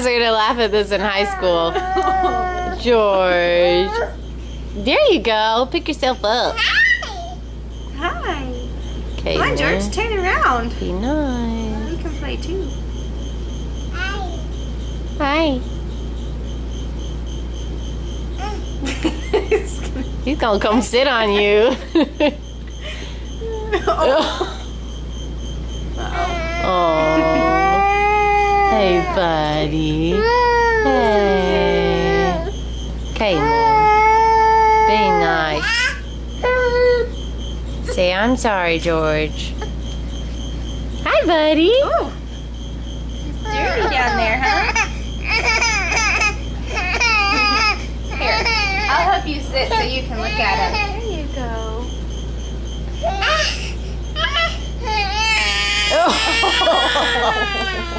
guys are gonna laugh at this in high school. George. There you go. Pick yourself up. Hi. Okay. Come on, George. Turn around. Be nice. You can play too. Hi. He's gonna come sit on you. Oh. Hey, buddy. Hey. Okay, man. Be nice. Say, I'm sorry, George. Hi, buddy. Oh. It's dirty down there, huh? Here, I'll help you sit so you can look at it. There you go. Oh.